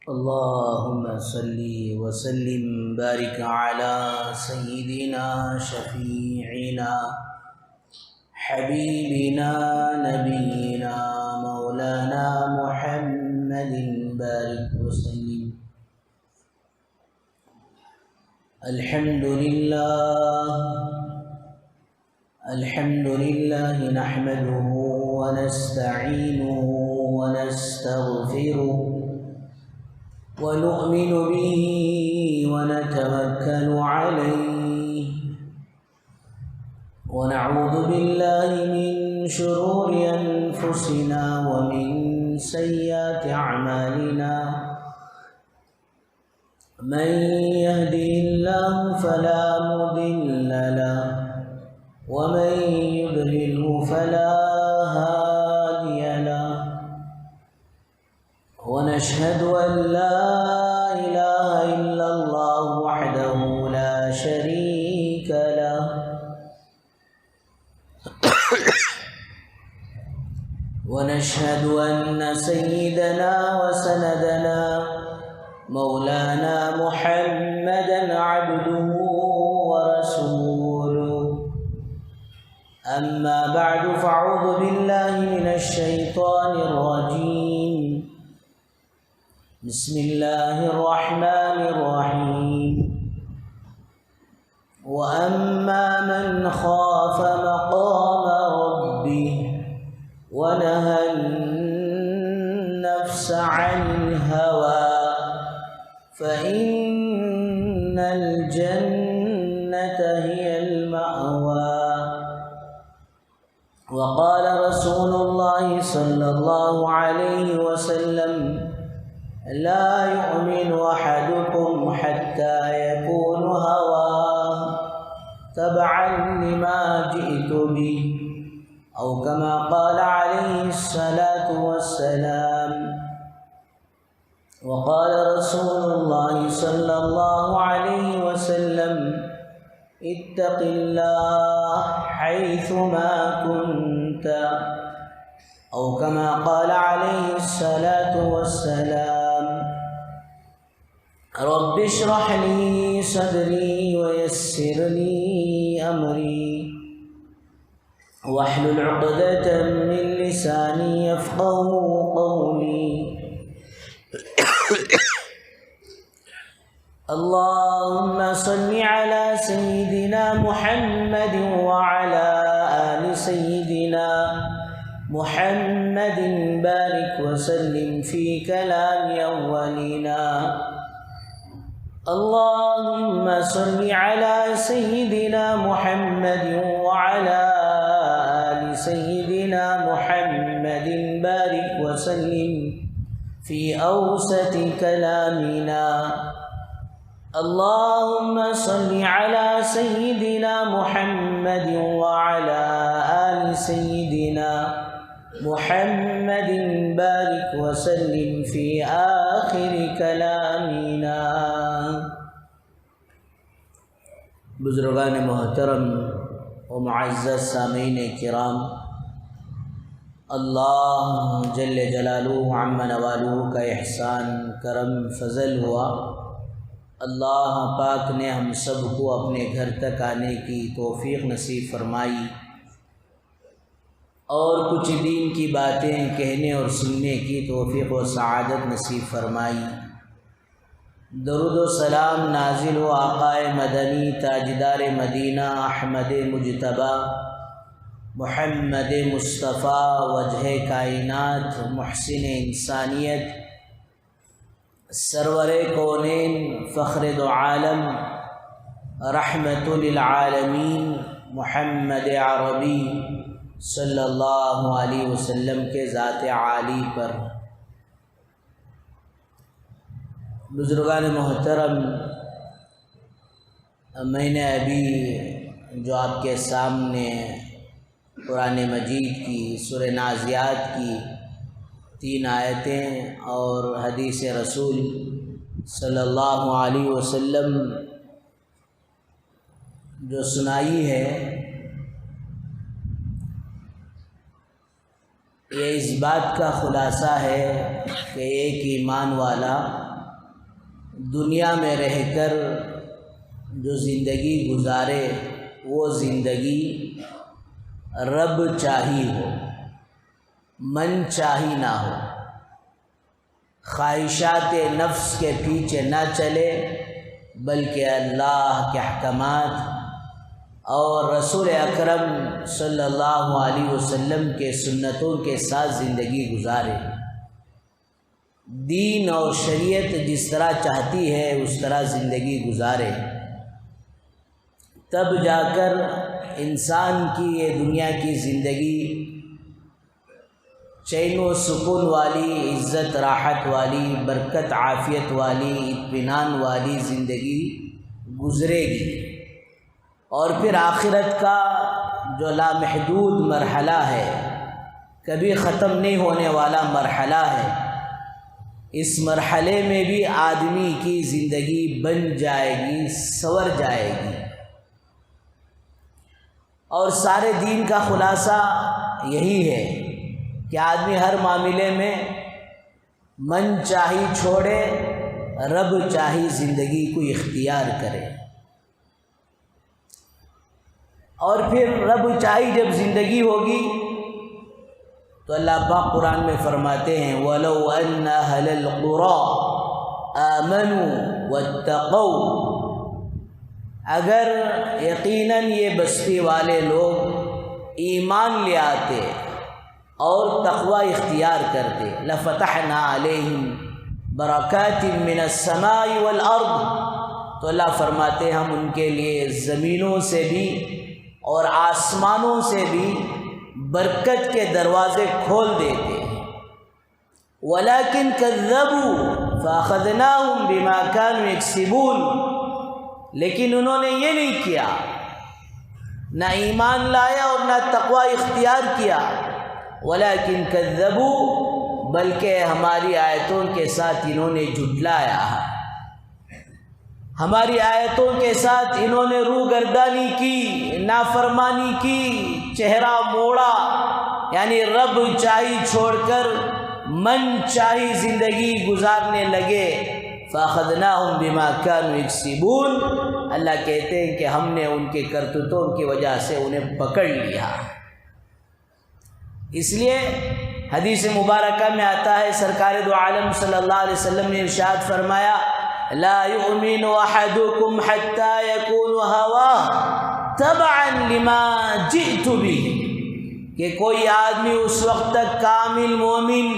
اللهم صل وسلم بارك على سيدنا شفيعنا حبيبنا نبينا مولانا محمد بارك وسلم. الحمد لله نحمده ونستعينه ونستغفره ونؤمن به ونتوكل عليه ونعوذ بالله من شرور أنفسنا ومن سيئات أعمالنا. من يهده الله فلا مضل له ومن يضلله فلا هادي له. ونشهد أن لا إله إلا الله وحده لا شريك له ونشهد أن سيدنا وسندنا مولانا محمدا عبده ورسوله. أما بعد فأعوذ بالله من الشيطان الرجيم. بسم الله الرحمن الرحيم. وأما من خاف مقام ربه ونهى النفس عن الهوى فإن الجنة هي المأوى. وقال رسول الله صلى الله عليه وسلم: لا يؤمن أحدكم حتى يكون هواه تبعا لما جئت به، أو كما قال عليه الصلاة والسلام. وقال رسول الله صلى الله عليه وسلم: اتق الله حيثما كنت، أو كما قال عليه الصلاة والسلام. رب اشرح لي صدري ويسر لي أمري واحلل عقدة من لساني يفقهوا قولي. اللهم صل على سيدنا محمد وعلى آل سيدنا محمد بارك وسلم في كلام أولنا. اللهم صل على سيدنا محمد وعلى آل سيدنا محمد بارك وسلم في أوسط كلامنا. اللهم صل على سيدنا محمد وعلى آل سيدنا محمد بارك وسلم في آخر كلامنا. بزرگان محترم و معزز سامعین کرام، اللہ جل جلالہ عم نوالہ کا احسان کرم فضل ہوا. اللہ پاک نے ہم سب کو اپنے گھر تک آنے کی توفیق نصیب فرمائی اور کچھ دین کی باتیں کہنے اور سننے کی توفیق و سعادت نصیب فرمائی. درود و سلام نازل و آقا مدنی تاجدار مدینہ احمد مجتبی محمد مصطفیٰ وجہ کائنات محسن انسانیت سرور کونین فخر دو عالم رحمت للعالمین محمد عربی صلی اللہ علیہ وسلم کے ذات عالی پر. بزرگان محترم، میں نے ابھی جو آپ کے سامنے قرآن مجید کی سورہ نازعات کی 3 آیتیں اور حدیث رسول صلی اللہ علیہ وسلم جو سنائی ہے، یہ اس بات کا خلاصہ ہے کہ ایک ایمان والا دنیا میں رہ کر جو زندگی گزارے وہ زندگی رب چاہی ہو، من چاہی نہ ہو، خواہشات نفس کے پیچھے نہ چلے، بلکہ اللہ کے احکامات اور رسول اکرم صلی اللہ علیہ وسلم کے سنتوں کے ساتھ زندگی گزارے۔ دین اور شریعت جس طرح چاہتی ہے اس طرح زندگی گزارے، تب جا کر انسان کی یہ دنیا کی زندگی چین و سکون والی، عزت راحت والی، برکت عافیت والی، اطمینان والی زندگی گزرے گی، اور پھر آخرت کا جو لامحدود مرحلہ ہے، کبھی ختم نہیں ہونے والا مرحلہ ہے، اس مرحلے میں بھی آدمی کی زندگی بن جائے گی، سنور جائے گی۔ اور سارے دین کا خلاصہ یہی ہے کہ آدمی ہر معاملے میں من چاہی چھوڑے، رب چاہی زندگی کو اختیار کرے، اور پھر رب چاہی جب زندگی ہوگی تو اللہ پاک قرآن میں فرماتے ہیں وَلَوْ أَنَّ أَهْلَ الْقُرَىٰ آمَنُوا وَاتَّقَوْا، اگر یقیناً یہ بستی والے لوگ ایمان لے آتے اور تقوی اختیار کرتے، لَفَتَحْنَا عَلَيْهِمْ بَرَكَاتٍ مِّنَ السَّمَاءِ وَالْأَرْضِ، تو اللہ فرماتے ہم ان کے لیے زمینوں سے بھی اور آسمانوں سے بھی برکت کے دروازے کھول دیتے ہیں۔ وَلَكِنْ كَذَّبُوا فَأَخَذْنَاهُمْ بِمَا كَانُوا يَكْسِبُونَ، لیکن انہوں نے یہ نہیں کیا، نہ ایمان لایا اور نہ تقوی اختیار کیا۔ وَلَكِنْ كَذَّبُوا، بلکہ ہماری آیتوں کے ساتھ انہوں نے جھٹلایا، ہماری آیتوں کے ساتھ انہوں نے روگردانی کی، نافرمانی کی، چہرہ موڑا، یعنی رب چاہی چھوڑ کر من چاہی زندگی گزارنے لگے۔ فَأَخَذْنَاهُمْ بِمَا كَانُوا يَكْسِبُونَ، اللہ کہتے ہیں کہ ہم نے ان کے کرتوتوں کی وجہ سے انہیں پکڑ لیا۔ اس لیے حدیث مبارکہ میں آتا ہے، سرکار دو عالم صلی اللہ علیہ وسلم نے ارشاد فرمایا لا يؤمن احدكم حتى يكون هواه تبعا لما جئت به، کہ کوئی آدمی اس وقت تک کامل مومن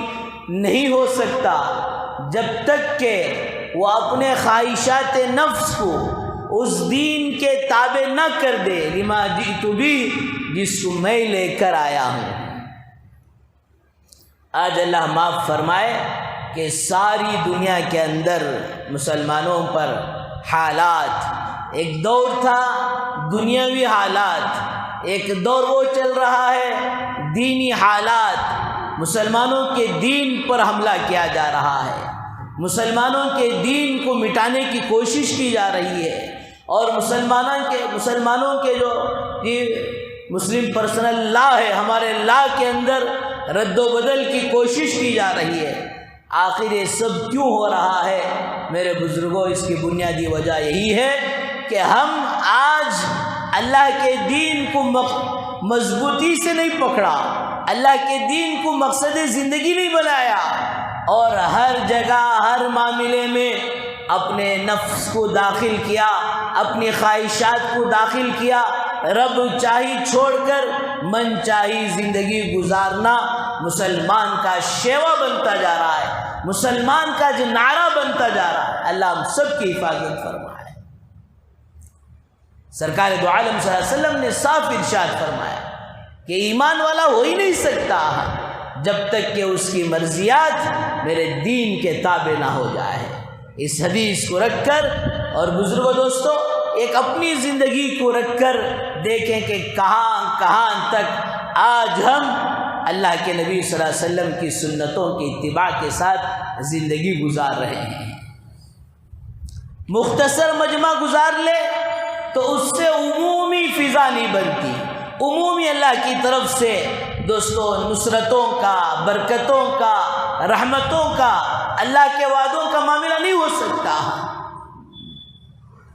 نہیں ہو سکتا جب تک کہ وہ اپنے خواہشات نفس کو اس دین کے تابع نہ کر دے، لما جئت به، جس کو میں لے کر آیا ہوں۔ آج اللہ معاف فرمائے کہ ساری دنیا کے اندر مسلمانوں پر حالات، ایک دور تھا دنیاوی حالات، ایک دور وہ چل رہا ہے دینی حالات، مسلمانوں کے دین پر حملہ کیا جا رہا ہے، مسلمانوں کے دین کو مٹانے کی کوشش کی جا رہی ہے، اور مسلمانوں کے جو مسلم پرسنل لا ہے، ہمارے لا کے اندر رد و بدل کی کوشش کی جا رہی ہے۔ آخر یہ سب کیوں ہو رہا ہے میرے بزرگوں؟ اس کی بنیادی وجہ یہی ہے کہ ہم آج اللہ کے دین کو مضبوطی سے نہیں پکڑا، اللہ کے دین کو مقصد زندگی نہیں بنایا، اور ہر جگہ ہر معاملے میں اپنے نفس کو داخل کیا، اپنی خواہشات کو داخل کیا، رب چاہی چھوڑ کر من چاہی زندگی گزارنا مسلمان کا شیوا بنتا جا رہا ہے، مسلمان کا جو نعرہ بنتا جا رہا ہے۔ اللہ ہم سب کی حفاظت فرمائے۔ سرکار دو عالم صلی اللہ علیہ وسلم نے صاف ارشاد فرمایا کہ ایمان والا ہو ہی نہیں سکتا جب تک کہ اس کی مرضیات میرے دین کے تابع نہ ہو جائے۔ اس حدیث کو رکھ کر، اور بزرگوں دوستوں ایک اپنی زندگی کو رکھ کر دیکھیں کہ کہاں تک آج ہم اللہ کے نبی صلی اللہ علیہ وسلم کی سنتوں کی اتباع کے ساتھ زندگی گزار رہے ہیں۔ مختصر مجمع گزار لے تو اس سے عمومی فضا نہیں بنتی، عمومی اللہ کی طرف سے دوستوں نصرتوں کا، برکتوں کا، رحمتوں کا، اللہ کے وعدوں کا معاملہ نہیں ہو سکتا۔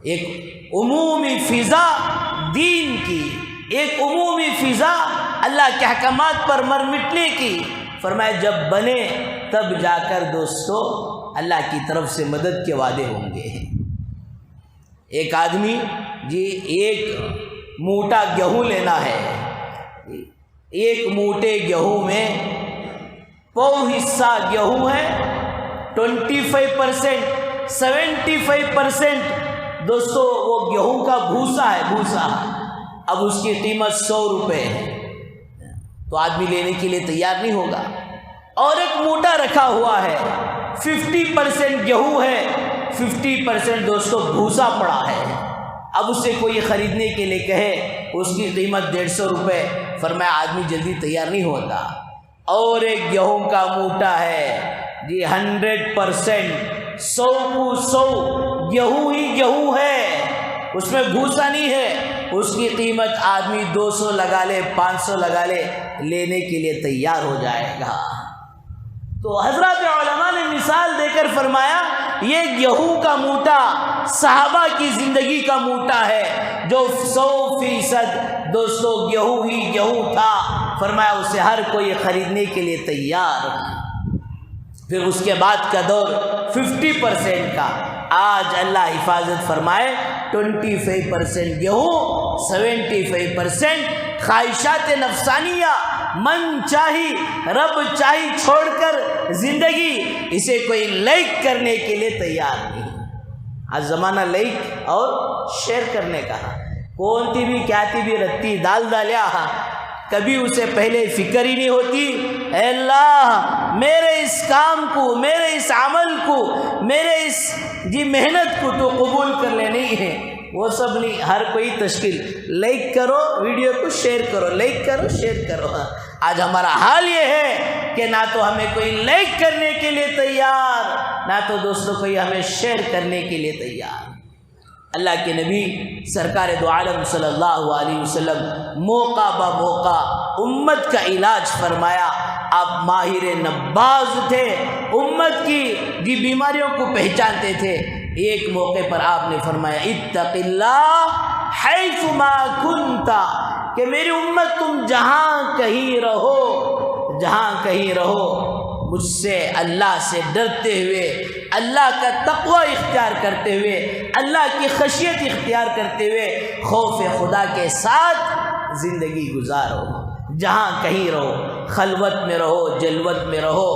ایک عمومی فضا دین کی، ایک عمومی فضا اللہ کے احکامات پر مر مٹنے کی، فرمایا جب بنے تب جا کر دوستو اللہ کی طرف سے مدد کے وعدے ہوں گے۔ ایک آدمی ایک موٹا گیہوں لینا ہے، ایک موٹے گیہوں میں پو حصہ گیہوں ہے، 25%، 75% دوستو وہ گیہوں کا بھوسا ہے، بھوسا، اب اس کی قیمت 100 روپے ہے، تو آدمی لینے کے لیے تیار نہیں ہوگا۔ اور ایک موٹا رکھا ہوا ہے، 50% گیہوں ہے، 50% دوستو بھوسا پڑا ہے، اب اسے کوئی خریدنے کے لیے کہے اس کی قیمت 150 روپے، فرمایا آدمی جلدی تیار نہیں ہوتا۔ اور ایک گیہوں کا موٹا ہے 100%، 100 کو 100 گیہوں ہی گیہوں ہے، اس میں بھوسا نہیں ہے، اس کی قیمت آدمی 200 لگا لے، 500 لگا لے، لینے کے لیے تیار ہو جائے گا۔ تو حضرات علماء نے مثال دے کر فرمایا یہ گیہوں کا موٹا صحابہ کی زندگی کا موٹا ہے جو 100% دوستو گیہوں ہی گیہوں تھا، فرمایا اسے ہر کوئی خریدنے کے لیے تیار۔ پھر اس کے بعد کا دور 50% کا، آج اللہ حفاظت فرمائے 25% گیہوں، 75% خواہشات نفسانیہ، من چاہی رب چاہی چھوڑ کر زندگی، اسے کوئی لائک کرنے کے لیے تیار نہیں۔ آج زمانہ لائک اور شیئر کرنے کا، کون تی بھی کیا تی بھی رتی دال دالیا، کبھی اسے پہلے فکر ہی نہیں ہوتی اے اللہ میرے اس کام کو، میرے اس عمل کو، میرے اس محنت کو تو قبول کر لے، نہیں ہے وہ سب نہیں، ہر کوئی تشکیل لائک کرو ویڈیو کو، شیئر کرو، لائک کرو شیئر کرو۔ آج ہمارا حال یہ ہے کہ نہ تو ہمیں کوئی لائک کرنے کے لیے تیار، نہ تو دوستوں کوئی ہمیں شیئر کرنے کے لیے تیار۔ اللہ کے نبی سرکار دو عالم صلی اللہ علیہ وسلم موقع با موقع امت کا علاج فرمایا، آپ ماہر نباز تھے، امت کی بیماریوں کو پہچانتے تھے۔ ایک موقع پر آپ نے فرمایا اتق اللہ حیث ما کنت، کہ میری امت تم جہاں کہیں رہو، جہاں کہیں رہو مجھ سے اللہ سے ڈرتے ہوئے، اللہ کا تقوی اختیار کرتے ہوئے، اللہ کی خشیت اختیار کرتے ہوئے، خوف خدا کے ساتھ زندگی گزارو، جہاں کہیں رہو، خلوت میں رہو، جلوت میں رہو،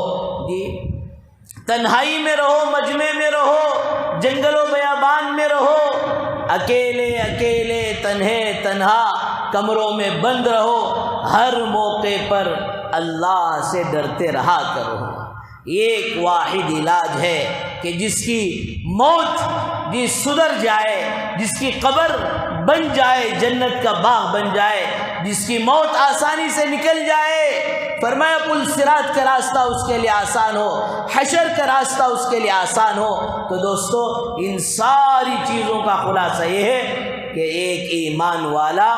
تنہائی میں رہو، مجمع میں رہو، جنگل و بیابان میں رہو، اکیلے اکیلے تنہے تنہا کمروں میں بند رہو، ہر موقع پر اللہ سے ڈرتے رہا کرو۔ ایک واحد علاج ہے کہ جس کی موت سدھر جائے، جس کی قبر بن جائے، جنت کا باغ بن جائے، جس کی موت آسانی سے نکل جائے، فرمایا پل صراط کا راستہ اس کے لیے آسان ہو، حشر کا راستہ اس کے لیے آسان ہو۔ تو دوستو ان ساری چیزوں کا خلاصہ یہ ہے کہ ایک ایمان والا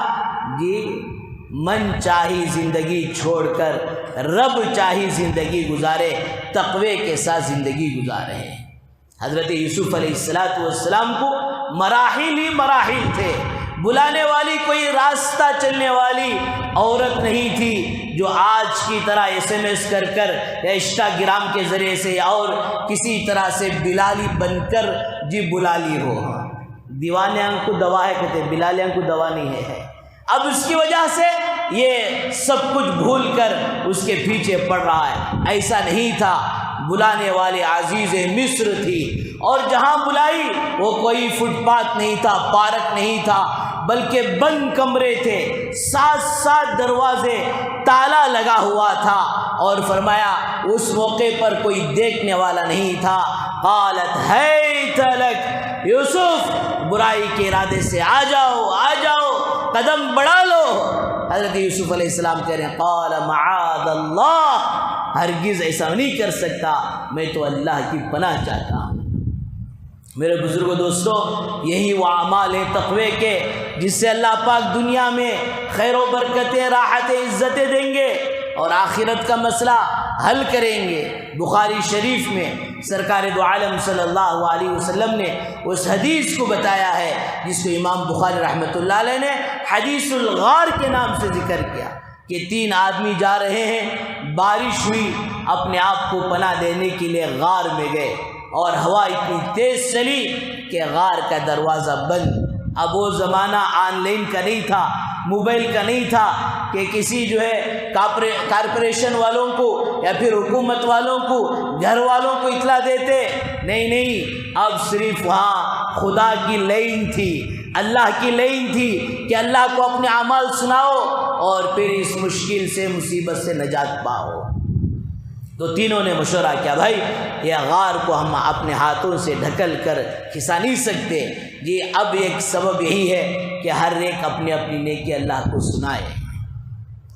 من چاہی زندگی چھوڑ کر رب چاہی زندگی گزارے، تقوی کے ساتھ زندگی گزارے۔ حضرت یوسف علیہ السلام کو مراحل ہی مراحل تھے، بلانے والی کوئی راستہ چلنے والی عورت نہیں تھی جو آج کی طرح SMS کر کر یا انسٹاگرام کے ذریعے سے اور کسی طرح سے بلالی بن کر بلا لی ہو۔ دیوانے انگ کو دوا ہے کہتے، بلالے انگ کو دوا نہیں ہے۔ اب اس کی وجہ سے یہ سب کچھ بھول کر اس کے پیچھے پڑ رہا ہے، ایسا نہیں تھا۔ بلانے والے عزیز مصر تھی، اور جہاں بلائی وہ کوئی فٹ پاتھ نہیں تھا، پارک نہیں تھا، بلکہ بند کمرے تھے، 7 دروازے، تالا لگا ہوا تھا، اور فرمایا اس موقع پر کوئی دیکھنے والا نہیں تھا۔ قالت ہیت لک یوسف، برائی کے ارادے سے آ جاؤ، آ جاؤ، قدم بڑھا لو۔ حضرت یوسف علیہ السلام کہہ رہے ہیں قال معاذ اللہ، ہرگز ایسا نہیں کر سکتا، میں تو اللہ کی پناہ چاہتا ہوں۔ میرے بزرگوں دوستوں، یہی وہ اعمال ہیں تقوی کے جس سے اللہ پاک دنیا میں خیر و برکتیں، راحتیں، عزتیں دیں گے اور آخرت کا مسئلہ حل کریں گے۔ بخاری شریف میں سرکار دو عالم صلی اللہ علیہ وسلم نے اس حدیث کو بتایا ہے جس کو امام بخاری رحمۃ اللہ علیہ نے حدیث الغار کے نام سے ذکر کیا کہ 3 آدمی جا رہے ہیں، بارش ہوئی، اپنے آپ کو پناہ دینے کے لیے غار میں گئے اور ہوا اتنی تیز چلی کہ غار کا دروازہ بند۔ اب وہ زمانہ آن لائن کا نہیں تھا، موبائل کا نہیں تھا کہ کسی جو ہے کارپوریشن والوں کو یا پھر حکومت والوں کو، گھر والوں کو اطلاع دیتے، نہیں، اب صرف وہاں خدا کی لائن تھی، اللہ کی لائن تھی کہ اللہ کو اپنے اعمال سناؤ اور پھر اس مشکل سے، مصیبت سے نجات پاؤ۔ تو تینوں نے مشورہ کیا، بھائی یہ غار کو ہم اپنے ہاتھوں سے ڈھکل کر کھسا نہیں سکتے، جی اب ایک سبب یہی ہے کہ ہر ایک اپنی اپنی نیکی اللہ کو سنائے۔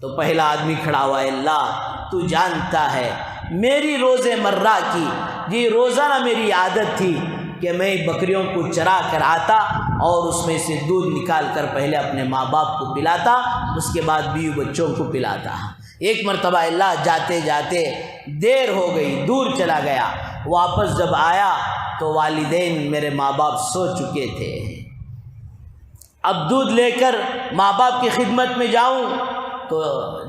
تو پہلا آدمی کھڑا ہوا، اللہ تو جانتا ہے میری روز مرہ کی، جی روزانہ میری عادت تھی کہ میں بکریوں کو چرا کر آتا اور اس میں سے دودھ نکال کر پہلے اپنے ماں باپ کو پلاتا، اس کے بعد بیوی بچوں کو پلاتا۔ ایک مرتبہ اللہ جاتے جاتے دیر ہو گئی، دور چلا گیا، واپس جب آیا تو والدین میرے ماں باپ سو چکے تھے۔ اب دودھ لے کر ماں باپ کی خدمت میں جاؤں تو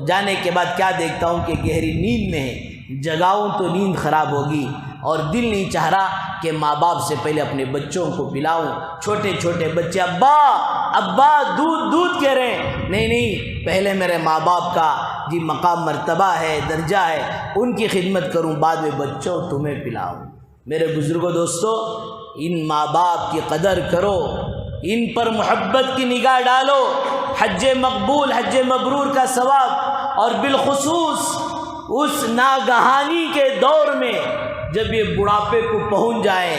جانے کے بعد کیا دیکھتا ہوں کہ گہری نیند میں ہے، جگاؤں تو نیند خراب ہوگی اور دل نہیں چاہ رہا کہ ماں باپ سے پہلے اپنے بچوں کو پلاؤں۔ چھوٹے چھوٹے بچے ابا دودھ کہہ رہے ہیں، نہیں پہلے میرے ماں باپ کا جی مقام مرتبہ ہے، درجہ ہے، ان کی خدمت کروں، بعد میں بچوں تمہیں پلاؤں۔ میرے بزرگوں دوستو، ان ماں باپ کی قدر کرو، ان پر محبت کی نگاہ ڈالو، حج مقبول، حج مبرور کا ثواب، اور بالخصوص اس ناگہانی کے دور میں جب یہ بڑھاپے کو پہنچ جائیں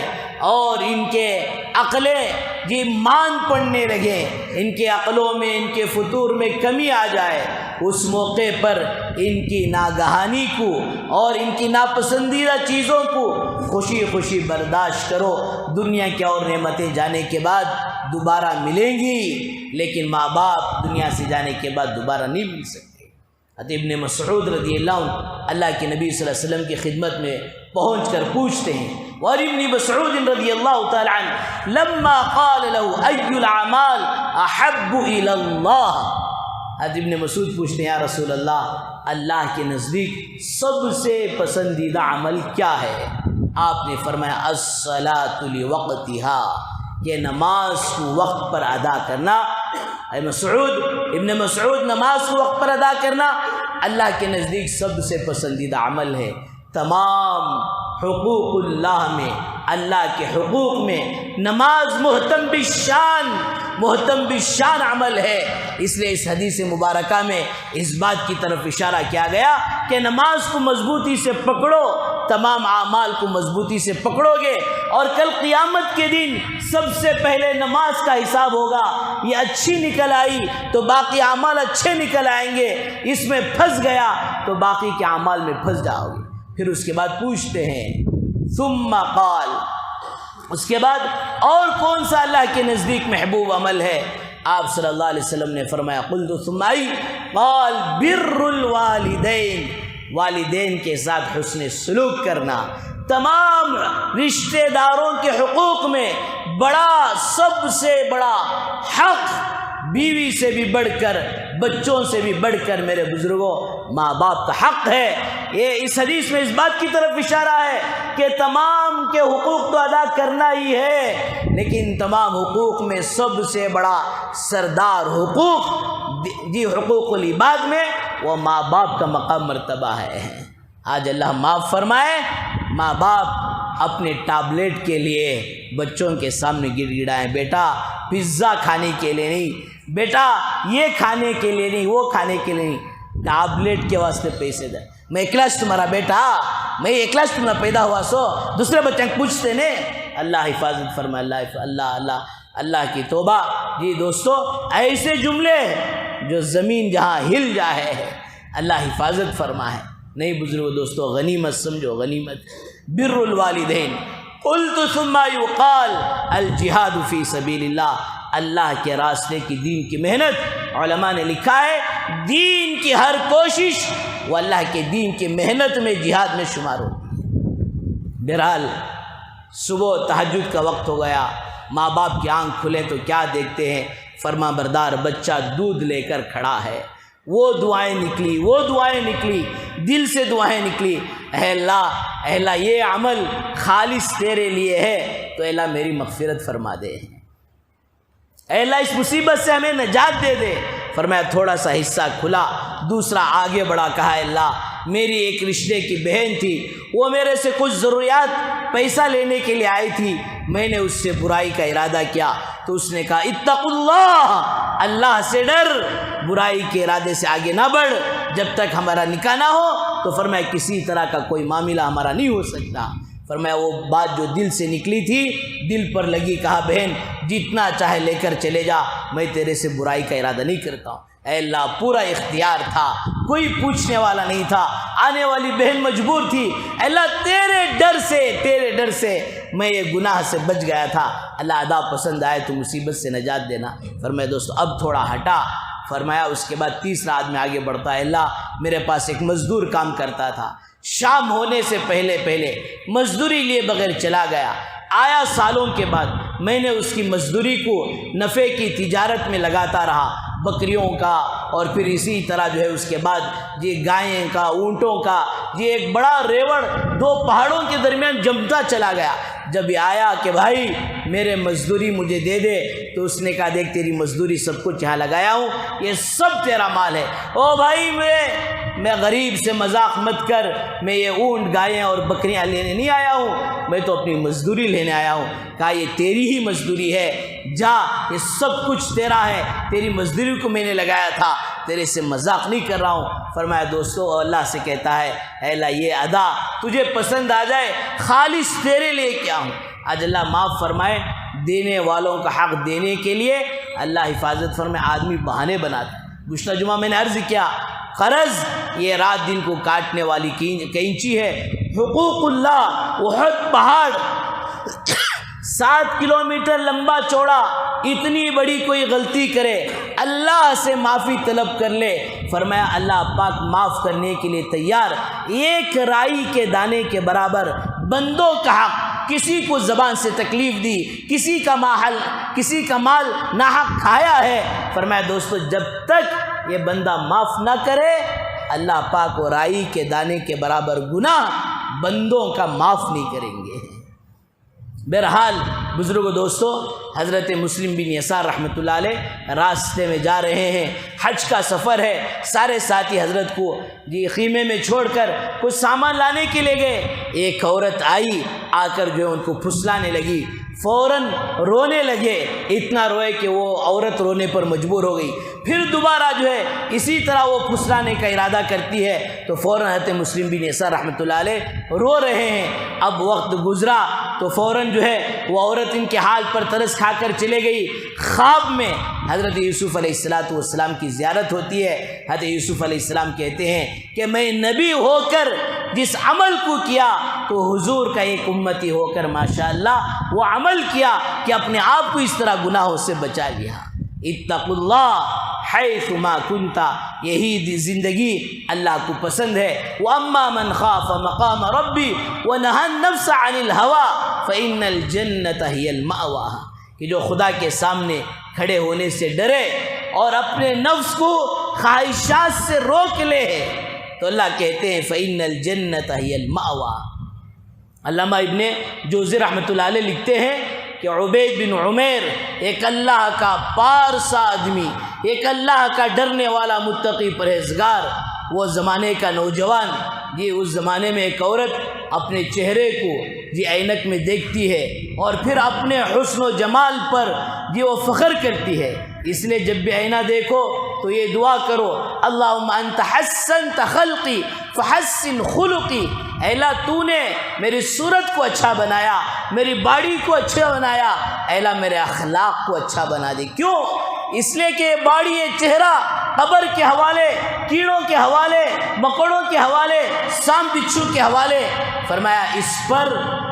اور ان کے عقلیں جی مان پڑنے لگیں، ان کے عقلوں میں، ان کے فطور میں کمی آ جائے، اس موقع پر ان کی ناگہانی کو اور ان کی ناپسندیدہ چیزوں کو خوشی خوشی برداشت کرو۔ دنیا کی اور نعمتیں جانے کے بعد دوبارہ ملیں گی، لیکن ماں باپ دنیا سے جانے کے بعد دوبارہ نہیں مل سکتے۔ ابن مسعود رضی اللہ کے نبی صلی اللہ علیہ وسلم کی خدمت میں پہنچ کر پوچھتے ہیں، اور ابن مسعود رضی اللہ تعالی عنہ لما قال له ای الاعمال احب الى اللہ، ابن مسعود پوچھتے ہیں یا رسول اللہ کے نزدیک سب سے پسندیدہ عمل کیا ہے؟ آپ نے فرمایا الصلاۃ لوقتها، کہ نماز کو وقت پر ادا کرنا۔ ابن مسعود نماز کو وقت پر ادا کرنا اللہ کے نزدیک سب سے پسندیدہ عمل ہے۔ تمام حقوق اللہ میں، اللہ کے حقوق میں نماز محتم بالشان عمل ہے۔ اس لیے اس حدیث مبارکہ میں اس بات کی طرف اشارہ کیا گیا کہ نماز کو مضبوطی سے پکڑو، تمام اعمال کو مضبوطی سے پکڑو گے اور کل قیامت کے دن سب سے پہلے نماز کا حساب ہوگا۔ یہ اچھی نکل آئی تو باقی اعمال اچھے نکل آئیں گے، اس میں پھنس گیا تو باقی کے اعمال میں پھنس جاؤ گے۔ پھر اس کے بعد پوچھتے ہیں ثم قال، اس کے بعد اور کون سا اللہ کے نزدیک محبوب عمل ہے؟ آپ صلی اللہ علیہ وسلم نے فرمایا قلت ثم ای قال بر الوالدین، والدین کے ساتھ حسن سلوک کرنا۔ تمام رشتہ داروں کے حقوق میں سب سے بڑا حق، بیوی سے بھی بڑھ کر، بچوں سے بھی بڑھ کر میرے بزرگوں ماں باپ کا حق ہے۔ یہ اس حدیث میں اس بات کی طرف اشارہ ہے کہ تمام کے حقوق تو ادا کرنا ہی ہے، لیکن تمام حقوق میں سب سے بڑا سردار حقوق حقوق العباد میں وہ ماں باپ کا مقام مرتبہ ہے۔ آج اللہ معاف فرمائے، ماں باپ اپنے ٹابلیٹ کے لیے بچوں کے سامنے گڑ گڑائیں، بیٹا پیزا کھانے کے لیے نہیں، بیٹا یہ کھانے کے لیے نہیں، وہ کھانے کے لیے نہیں، ٹابلیٹ کے واسطے پیسے دے۔ میں اکلاس تمہارا بیٹا، میں اکلاس تمہارا پیدا ہوا سو دوسرے بچے پوچھتے نے۔ اللہ حفاظت فرمائے، اللہ کی توبہ۔ جی دوستو، ایسے جملے جو زمین جہاں ہل جائے ہے، اللہ حفاظت فرمائے۔ نہیں بزرگو دوستو، غنیمت سمجھو، غنیمت۔ بر الوالدین، قلت ثم یقال الجہاد فی سبیل اللہ، اللہ کے راستے کی، دین کی محنت۔ علماء نے لکھا ہے دین کی ہر کوشش وہ اللہ کے دین کی محنت میں، جہاد میں شمار ہوتی ہے۔ بہرحال صبح تہجد کا وقت ہو گیا، ماں باپ کی آنکھ کھلے تو کیا دیکھتے ہیں، فرما بردار بچہ دودھ لے کر کھڑا ہے۔ وہ دعائیں نکلی، دل سے دعائیں نکلی، اے اللہ یہ عمل خالص تیرے لیے ہے تو اے اللہ میری مغفرت فرما دے، اے اللہ اس مصیبت سے ہمیں نجات دے دے۔ فرمایا تھوڑا سا حصہ کھلا، دوسرا آگے بڑھا، کہا اے اللہ میری ایک رشتے کی بہن تھی، وہ میرے سے کچھ ضروریات پیسہ لینے کے لیے آئی تھی، میں نے اس سے برائی کا ارادہ کیا تو اس نے کہا اتقوا اللہ، اللہ سے ڈر، برائی کے ارادے سے آگے نہ بڑھ جب تک ہمارا نکاح نہ ہو۔ تو فرمایا کسی طرح کا کوئی معاملہ ہمارا نہیں ہو سکتا۔ فرمایا وہ بات جو دل سے نکلی تھی دل پر لگی، کہا بہن جتنا چاہے لے کر چلے جا، میں تیرے سے برائی کا ارادہ نہیں کرتا ہوں۔ اے اللہ پورا اختیار تھا، کوئی پوچھنے والا نہیں تھا، آنے والی بہن مجبور تھی، اے اللہ تیرے ڈر سے میں یہ گناہ سے بچ گیا تھا، اللہ ادا پسند آئے تو مصیبت سے نجات دینا۔ فرمایا دوستو اب تھوڑا ہٹا۔ فرمایا اس کے بعد تیسرا آدمی آگے بڑھتا ہے، اللہ میرے پاس ایک مزدور کام کرتا تھا، شام ہونے سے پہلے مزدوری لیے بغیر چلا گیا، آیا سالوں کے بعد، میں نے اس کی مزدوری کو نفع کی تجارت میں لگاتا رہا، بکریوں کا اور پھر اسی طرح جو ہے اس کے بعد یہ گائیں کا، اونٹوں کا، یہ ایک بڑا ریوڑ دو پہاڑوں کے درمیان جمتا چلا گیا۔ جب یہ آیا کہ بھائی میرے مزدوری مجھے دے دے تو اس نے کہا دیکھ تیری مزدوری سب کچھ یہاں لگایا ہوں، یہ سب تیرا مال ہے۔ او بھائی میں غریب سے مذاق مت کر، میں یہ اونٹ گائیں اور بکریاں لینے نہیں آیا ہوں، میں تو اپنی مزدوری لینے آیا ہوں۔ کہا یہ تیری ہی مزدوری ہے، جا یہ سب کچھ تیرا ہے، تیری مزدوری کو میں نے لگایا تھا، تیرے سے مذاق نہیں کر رہا ہوں۔ فرمایا دوستو اللہ سے کہتا ہے اے اللہ یہ ادا تجھے پسند آ جائے، خالص تیرے لیے کیا ہوں۔ آج اللہ معاف فرمائے، دینے والوں کا حق دینے کے لیے اللہ حفاظت فرمائے آدمی بہانے بناتا ہے۔ گزشتہ جمعہ میں نے عرض کیا قرض یہ رات دن کو کاٹنے والی کینچی ہے، حقوق اللہ احد پہاڑ 7 کلومیٹر لمبا چوڑا، اتنی بڑی کوئی غلطی کرے اللہ سے معافی طلب کر لے، فرمایا اللہ پاک معاف کرنے کے لیے تیار۔ ایک رائی کے دانے کے برابر بندوں کا حق، کسی کو زبان سے تکلیف دی، کسی کا مال ناحق کھایا ہے، فرمایا دوستو جب تک یہ بندہ معاف نہ کرے اللہ پاک و رائی کے دانے کے برابر گناہ بندوں کا معاف نہیں کریں گے۔ بہرحال بزرگوں دوستو، حضرت مسلم بن یسار رحمۃ اللہ علیہ راستے میں جا رہے ہیں، حج کا سفر ہے، سارے ساتھی حضرت کو خیمے میں چھوڑ کر کچھ سامان لانے کے لیے گئے۔ ایک عورت آئی، آ کر جو ہے ان کو پھسلانے لگی، فوراً رونے لگے، اتنا روئے کہ وہ عورت رونے پر مجبور ہو گئی۔ پھر دوبارہ جو ہے اسی طرح وہ پھسلانے کا ارادہ کرتی ہے تو فوراً حضرت مسلم بن یسار رحمۃ اللہ علیہ رو رہے ہیں۔ اب وقت گزرا تو فوراً جو ہے وہ عورت ان کے حال پر ترس کھا کر چلے گئی۔ خواب میں حضرت یوسف علیہ السلام کی زیارت ہوتی ہے۔ حضرت یوسف علیہ السلام کہتے ہیں کہ میں نبی ہو کر جس عمل کو کیا تو حضور کا ایک امتی ہو کر ماشاءاللہ وہ عمل کیا کہ اپنے آپ کو اس طرح گناہوں سے بچا لیا۔ اتقوا اللہ حیث ما کنت، یہی زندگی اللہ کو پسند ہے۔ وَأَمَّا مَنْ خَافَ مَقَامَ رَبِّ وَنَهَى النَّفْسَ عَنِ الْهَوَىٰ فَإِنَّ الْجَنَّةَ هِيَ الْمَأْوَىٰ، کہ جو خدا کے سامنے کھڑے ہونے سے ڈرے اور اپنے نفس کو خواہشات سے روک لے تو اللہ کہتے ہیں فَإِنَّ الْجَنَّةَ هِيَ الْمَأْوَىٰ۔ علامہ ابن جوزی رحمۃ اللہ علیہ لکھتے ہیں کہ عبید بن عمیر ایک اللہ کا پارسا آدمی، ایک اللہ کا ڈرنے والا متقی پرہیزگار، وہ زمانے کا نوجوان، اس زمانے میں ایک عورت اپنے چہرے کو اینک میں دیکھتی ہے اور پھر اپنے حسن و جمال پر وہ فخر کرتی ہے، اس لیے جب بھی آئینہ دیکھو تو یہ دعا کرو اللہم انت حسنت خلقی فحسن خلقی، اے اللہ تو نے میری صورت کو اچھا بنایا، میری باڈی کو اچھا بنایا، اے اللہ میرے اخلاق کو اچھا بنا دے۔ کیوں؟ اس لیے کہ یہ باڈی، یہ چہرہ قبر کے حوالے، کیڑوں کے حوالے، مکڑوں کے حوالے، سام بچھو کے حوالے، فرمایا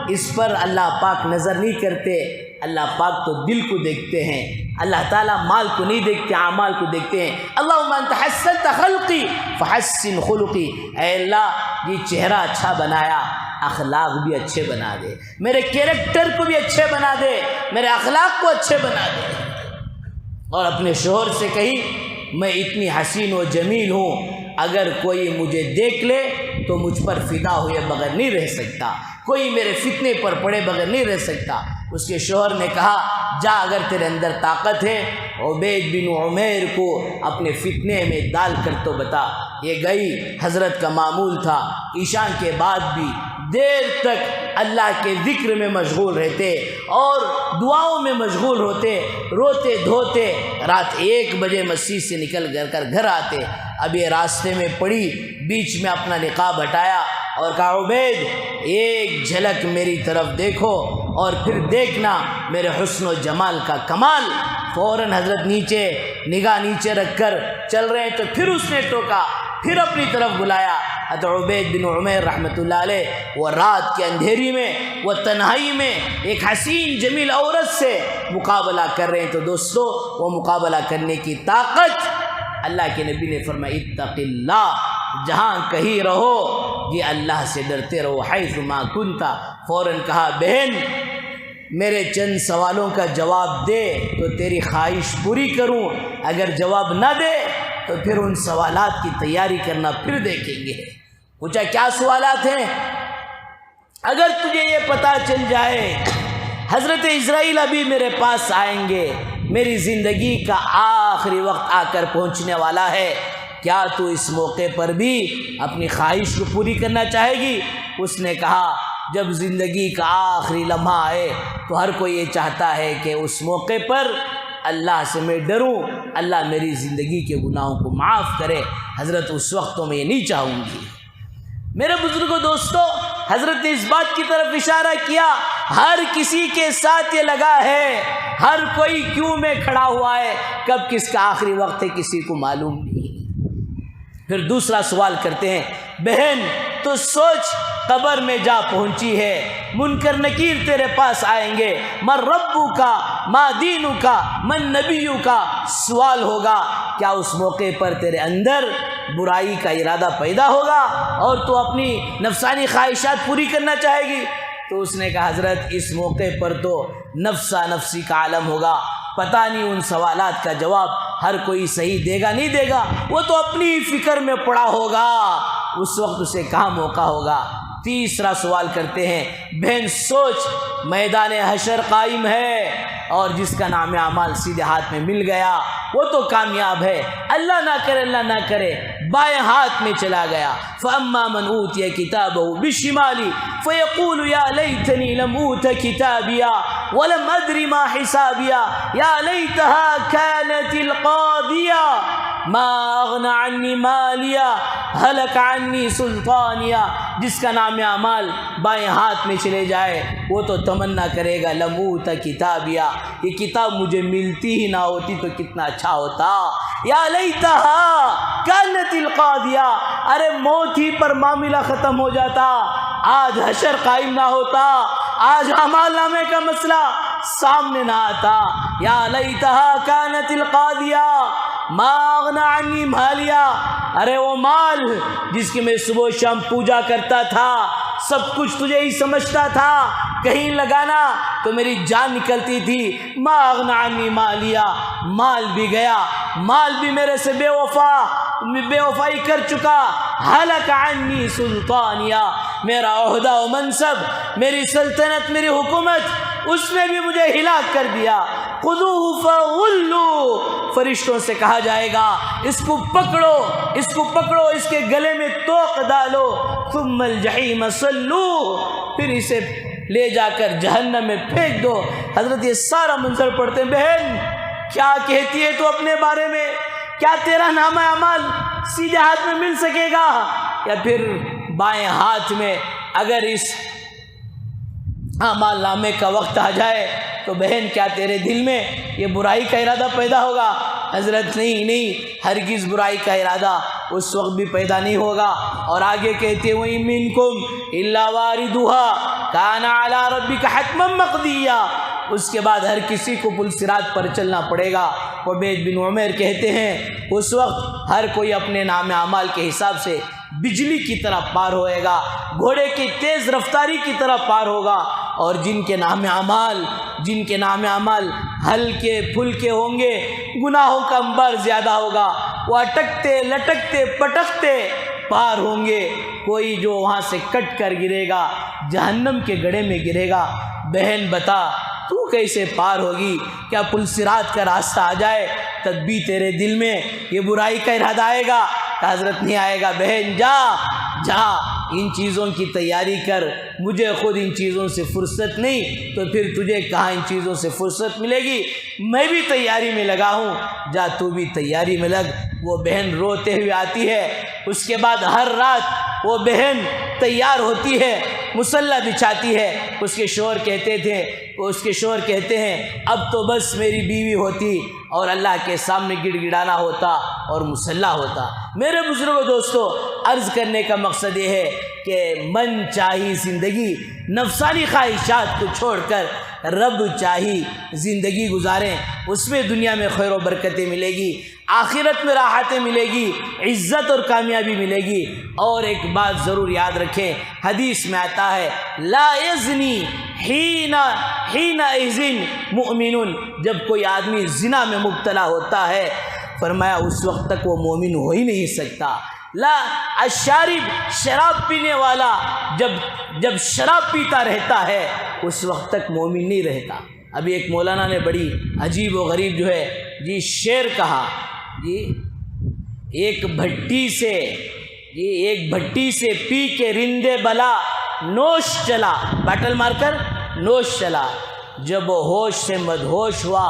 اس پر اللہ پاک نظر نہیں کرتے، اللہ پاک تو دل کو دیکھتے ہیں، اللہ تعالیٰ مال کو نہیں دیکھتے، اعمال کو دیکھتے ہیں۔ اللہم انت حسنت خلقی فحسن خلقی، اے اللہ یہ چہرہ اچھا بنایا، اخلاق بھی اچھے بنا دے، میرے کیریکٹر کو بھی اچھے بنا دے، میرے اخلاق کو اچھے بنا دے۔ اور اپنے شوہر سے کہی میں اتنی حسین و جمیل ہوں، اگر کوئی مجھے دیکھ لے تو مجھ پر فدا ہوئے بغیر نہیں رہ سکتا، کوئی میرے فتنے پر پڑے بغیر نہیں رہ سکتا۔ اس کے شوہر نے کہا جا اگر تیرے اندر طاقت ہے عبید بن عمیر کو اپنے فتنے میں ڈال کر تو بتا۔ یہ گئی، حضرت کا معمول تھا عشاء کے بعد بھی دیر تک اللہ کے ذکر میں مشغول رہتے اور دعاؤں میں مشغول ہوتے، روتے دھوتے رات 1 بجے مسجد سے نکل کر گھر آتے۔ اب یہ راستے میں پڑی، بیچ میں اپنا نقاب ہٹایا اور کہا عبید ایک جھلک میری طرف دیکھو اور پھر دیکھنا میرے حسن و جمال کا کمال۔ فوراً حضرت نیچے نگاہ نیچے رکھ کر چل رہے ہیں تو پھر اس نے ٹوکا، پھر اپنی طرف بلایا۔ حضرت عبید بن عمیر رحمۃ اللہ علیہ وہ رات کے اندھیری میں، وہ تنہائی میں ایک حسین جمیل عورت سے مقابلہ کر رہے ہیں۔ تو دوستو وہ مقابلہ کرنے کی طاقت اللہ کے نبی نے فرمایا اتق اللہ، جہاں کہیں رہو یہ اللہ سے ڈرتے رہو، حیث ما کنتا۔ فوراً کہا بہن میرے چند سوالوں کا جواب دے تو تیری خواہش پوری کروں، اگر جواب نہ دے تو پھر ان سوالات کی تیاری کرنا، پھر دیکھیں گے۔ پوچھا کیا سوالات ہیں؟ اگر تجھے یہ پتہ چل جائے حضرت اسرائیل ابھی میرے پاس آئیں گے، میری زندگی کا آخری وقت آ کر پہنچنے والا ہے، کیا تو اس موقع پر بھی اپنی خواہش کو پوری کرنا چاہے گی؟ اس نے کہا جب زندگی کا آخری لمحہ آئے تو ہر کوئی یہ چاہتا ہے کہ اس موقع پر اللہ سے میں ڈروں، اللہ میری زندگی کے گناہوں کو معاف کرے۔ حضرت اس وقت تو میں یہ نہیں چاہوں گی۔ میرے بزرگوں دوستو، حضرت نے اس بات کی طرف اشارہ کیا ہر کسی کے ساتھ یہ لگا ہے، ہر کوئی کیوں میں کھڑا ہوا ہے، کب کس کا آخری وقت ہے کسی کو معلوم نہیں۔ پھر دوسرا سوال کرتے ہیں بہن تو سوچ قبر میں جا پہنچی ہے، منکر نکیر تیرے پاس آئیں گے، من ربو کا ما دینو کا من نبیو کا سوال ہوگا، کیا اس موقع پر تیرے اندر برائی کا ارادہ پیدا ہوگا اور تو اپنی نفسانی خواہشات پوری کرنا چاہے گی؟ تو اس نے کہا حضرت اس موقع پر تو نفسا نفسی کا عالم ہوگا، پتہ نہیں ان سوالات کا جواب ہر کوئی صحیح دے گا نہیں دے گا، وہ تو اپنی فکر میں پڑا ہوگا، اس وقت اسے کہاں موقع ہوگا۔ تیسرا سوال کرتے ہیں بہن سوچ میدان حشر قائم ہے اور جس کا نام اعمال سیدھے ہاتھ میں مل گیا وہ تو کامیاب ہے، اللہ نہ کرے بائیں ہاتھ میں چلا گیا۔ فَأَمَّا مَنْ أُوتِيَ كِتَابَهُ بِالشِّمَالِ فَيَقُولُ يَا لَيْتَنِي لَمْ أُوتَ كِتَابِيَهْ وَلَمْ أَدْرِ مَا حِسَابِيَهْ يَا لَيْتَهَا كَانَتِ الْقَاضِيَةَ مَا أَغْنَى عَنِّي مَالِيَهْ هَلَكَ عَنِّي سُلْطَانِيَهْ۔ جس کا نام اعمال بائیں ہاتھ میں چلے جائے وہ تو تمنا کرے گا لَمْ أُوتَ كِتَابِيَهْ، یہ کتاب مجھے ملتی ہی نہ ہوتی تو کتنا اچھا ہوتا۔ یا لیتہا کانت القاضیہ، ارے موت ہی پر معاملہ ختم ہو جاتا، آج حشر قائم نہ ہوتا، آج اعمال نامے کا مسئلہ سامنے نہ آتا۔ یا لیتہا کانت القاضیہ ما اغنی عنی مالیہ، ارے وہ مال جس کی میں صبح و شام پوجا کرتا تھا، سب کچھ تجھے ہی سمجھتا تھا، کہیں لگانا تو میری جان نکلتی تھی، ما اغنی عنی مالیہ، مال بھی گیا، مال بھی میرے سے بے وفائی کر چکا، ہلک عنی سلطانیہ، میرا عہدہ و منصب، میری سلطنت، میری حکومت، اس نے بھی مجھے ہلاک کر دیا۔ خذوہ فغلوا، فرشتوں سے کہا جائے گا اس کو پکڑو، اس کے گلے میں توق ڈالو، ثم الجحیم صلوہ، پھر اسے لے جا کر جہنم میں پھینک دو۔ حضرت یہ سارا منظر پڑھتے ہیں بہن کیا کہتی ہے تو اپنے بارے میں، کیا تیرا نامہ اعمال سیدھے ہاتھ میں مل سکے گا یا پھر بائیں ہاتھ میں؟ اگر اس اعمال نامے کا وقت آ جائے تو بہن کیا تیرے دل میں یہ برائی کا ارادہ پیدا ہوگا؟ حضرت نہیں، ہرگز برائی کا ارادہ اس وقت بھی پیدا نہیں ہوگا۔ اور آگے کہتے ہیں وَإِن مِّنكُمْ إِلَّا وَارِدُهَا كَانَ عَلَىٰ رَبِّكَ حَتْمًا مَّقْضِيًّا، اس کے بعد ہر کسی کو پل صراط پر چلنا پڑے گا۔ عبید بن عمیر کہتے ہیں اس وقت ہر کوئی اپنے نام اعمال کے حساب سے بجلی کی طرح پار ہوئے گا، گھوڑے کی تیز رفتاری کی طرح پار ہوگا، اور جن کے نام اعمال ہلکے پھلکے ہوں گے، گناہوں کا انبار زیادہ ہوگا، وہ اٹکتے لٹکتے پٹکتے پار ہوں گے، کوئی جو وہاں سے کٹ کر گرے گا جہنم کے گڑھے میں گرے گا۔ بہن بتا تو کیسے پار ہوگی؟ کیا پل صراط کا راستہ آ جائے تب بھی تیرے دل میں یہ برائی کا ارادہ آئے گا؟ حضرت نہیں آئے گا۔ بہن جا ان چیزوں کی تیاری کر، مجھے خود ان چیزوں سے فرصت نہیں تو پھر تجھے کہاں ان چیزوں سے فرصت ملے گی؟ میں بھی تیاری میں لگا ہوں، جا تو بھی تیاری میں لگ۔ وہ بہن روتے ہوئے آتی ہے، اس کے بعد ہر رات وہ بہن تیار ہوتی ہے، مصلی بچھاتی ہے۔ اس کے شوہر کہتے ہیں اب تو بس میری بیوی ہوتی اور اللہ کے سامنے گڑ گڑانا ہوتا اور مصلی ہوتا۔ میرے بزرگوں دوستو، عرض کرنے کا مقصد یہ ہے کہ من چاہی زندگی، نفسانی خواہشات کو چھوڑ کر رب چاہی زندگی گزاریں، اس میں دنیا میں خیر و برکتیں ملے گی، آخرت میں راحتیں ملے گی، عزت اور کامیابی ملے گی۔ اور ایک بات ضرور یاد رکھیں، حدیث میں آتا ہے لا یزنی حین اذن مؤمن، جب کوئی آدمی زنا میں مبتلا ہوتا ہے فرمایا اس وقت تک وہ مومن ہو ہی نہیں سکتا۔ لا الشارب، شراب پینے والا جب شراب پیتا رہتا ہے اس وقت تک مومن نہیں رہتا۔ ابھی ایک مولانا نے بڑی عجیب و غریب جو ہے شعر کہا، ایک بھٹی سے پی کے رندے بلا نوش چلا، باٹل مار کر نوش چلا، جب وہ ہوش سے مدہوش ہوا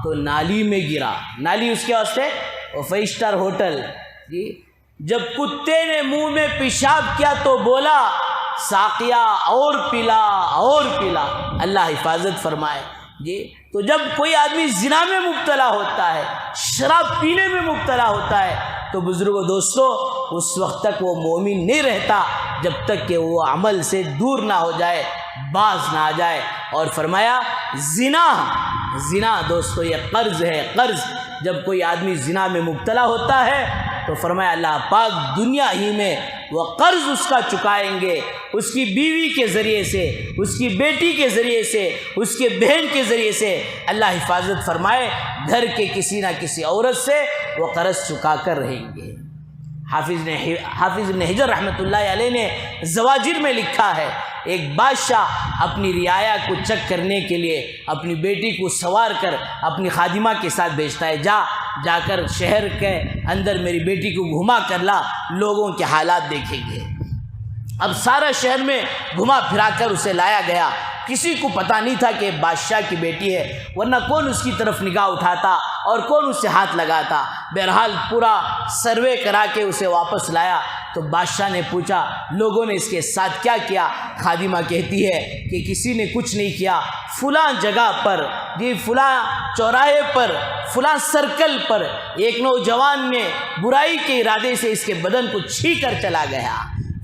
تو نالی میں گرا۔ نالی اس کے واسطے وہ 5 اسٹار ہوٹل۔ جب کتے نے منہ میں پیشاب کیا تو بولا ساقیا اور پلا اور پلا، اللہ حفاظت فرمائے۔ تو جب کوئی آدمی زنا میں مبتلا ہوتا ہے، شراب پینے میں مبتلا ہوتا ہے تو بزرگوں دوستو اس وقت تک وہ مومن نہیں رہتا جب تک کہ وہ عمل سے دور نہ ہو جائے، باز نہ آ جائے۔ اور فرمایا زنا دوستو یہ قرض ہے، قرض۔ جب کوئی آدمی زنا میں مبتلا ہوتا ہے تو فرمایا اللہ پاک دنیا ہی میں وہ قرض اس کا چکائیں گے، اس کی بیوی کے ذریعے سے، اس کی بیٹی کے ذریعے سے، اس کے بہن کے ذریعے سے۔ اللہ حفاظت فرمائے گھر کے کسی نہ کسی عورت سے وہ قرض چکا کر رہیں گے۔ حافظ ابن حجر رحمۃ اللہ علیہ نے زواجر میں لکھا ہے، ایک بادشاہ اپنی رعایا کو چیک کرنے کے لیے اپنی بیٹی کو سوار کر اپنی خادمہ کے ساتھ بھیجتا ہے، جا کر شہر کے اندر میری بیٹی کو گھما کر لا، لوگوں کے حالات دیکھیں گے۔ اب سارا شہر میں گھما پھرا کر اسے لایا گیا، کسی کو پتہ نہیں تھا کہ بادشاہ کی بیٹی ہے، ورنہ کون اس کی طرف نگاہ اٹھاتا اور کون اس سے ہاتھ لگاتا۔ بہرحال پورا سروے کرا کے اسے واپس لایا تو بادشاہ نے پوچھا لوگوں نے اس کے ساتھ کیا کیا؟ خادمہ کہتی ہے کہ کسی نے کچھ نہیں کیا، فلاں جگہ پر، فلاں چوراہے پر، فلاں سرکل پر ایک نوجوان نے برائی کے ارادے سے اس کے بدن کو چھین کر چلا گیا۔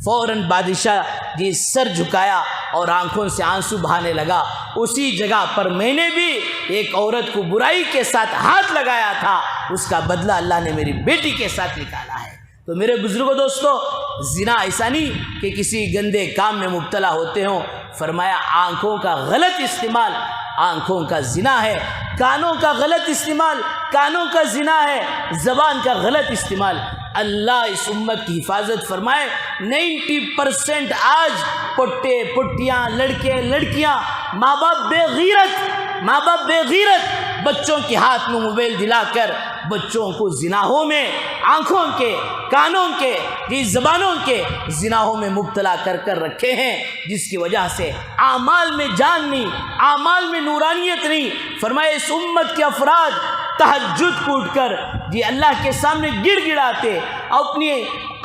فوراً بادشاہ سر جھکایا اور آنکھوں سے آنسو بہانے لگا، اسی جگہ پر میں نے بھی ایک عورت کو برائی کے ساتھ ہاتھ لگایا تھا، اس کا بدلہ اللہ نے میری بیٹی کے ساتھ نکالا ہے۔ تو میرے بزرگوں دوستو، زنا ایسا نہیں کہ کسی گندے کام میں مبتلا ہوتے ہوں، فرمایا آنکھوں کا غلط استعمال آنکھوں کا زنا ہے، کانوں کا غلط استعمال کانوں کا زنا ہے، زبان کا غلط استعمال۔ اللہ اس امت کی حفاظت فرمائے۔ 90% آج پٹے پٹیاں، لڑکے لڑکیاں، ماں باپ بے غیرت بچوں کے ہاتھ میں موبائل دلا کر بچوں کو زناہوں میں، آنکھوں کے، کانوں کے، زبانوں کے زناہوں میں مبتلا کر رکھے ہیں، جس کی وجہ سے اعمال میں جان نہیں، اعمال میں نورانیت نہیں۔ فرمائے اس امت کے افراد تہجد کو اٹھ کر اللہ کے سامنے گڑ گڑاتے، اپنی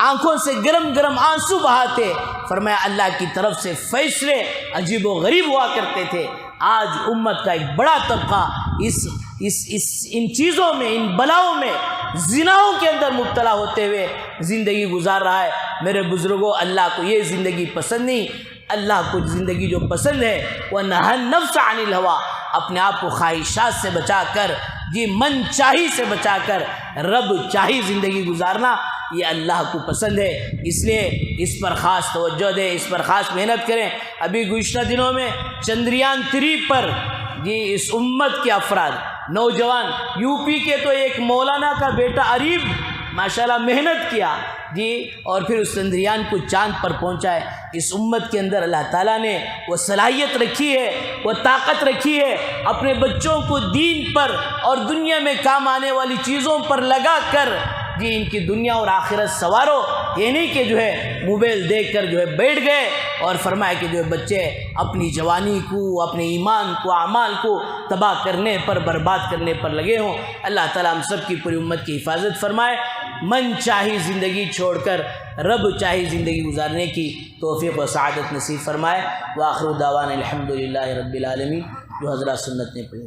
آنکھوں سے گرم گرم آنسو بہاتے۔ فرمایا اللہ کی طرف سے فیصلے عجیب و غریب ہوا کرتے تھے۔ آج امت کا ایک بڑا طبقہ ان چیزوں میں، ان بلاؤں میں، زناؤں کے اندر مبتلا ہوتے ہوئے زندگی گزار رہا ہے۔ میرے بزرگوں، اللہ کو یہ زندگی پسند نہیں۔ اللہ کو زندگی جو پسند ہے وہ نہى النفس عن الهوى، اپنے آپ کو خواہشات سے بچا کر، من چاہی سے بچا کر رب چاہی زندگی گزارنا۔ یہ اللہ کو پسند ہے، اس لیے اس پر خاص توجہ دیں، اس پر خاص محنت کریں۔ ابھی گزشتہ دنوں میں چندریان 3 پر اس امت کے افراد نوجوان یو پی کے، تو ایک مولانا کا بیٹا عریب ماشاءاللہ محنت کیا اور پھر اس چندریان کو چاند پر پہنچائے۔ اس امت کے اندر اللہ تعالیٰ نے وہ صلاحیت رکھی ہے، وہ طاقت رکھی ہے، اپنے بچوں کو دین پر اور دنیا میں کام آنے والی چیزوں پر لگا کر ان کی دنیا اور آخرت سنوارو۔ یہ نہیں کہ موبائل دیکھ کر بیٹھ گئے اور فرمایا کہ بچے اپنی جوانی کو، اپنے ایمان کو، اعمال کو تباہ کرنے پر، برباد کرنے پر لگے ہوں۔ اللہ تعالیٰ ہم سب کی پوری امت کی حفاظت فرمائے۔ من چاہی زندگی چھوڑ کر رب چاہی زندگی گزارنے کی توفیق و سعادت نصیب فرمائے۔ وآخر دعوانا الحمدللہ رب العالمین۔ جو حضرات سنت نے پڑھی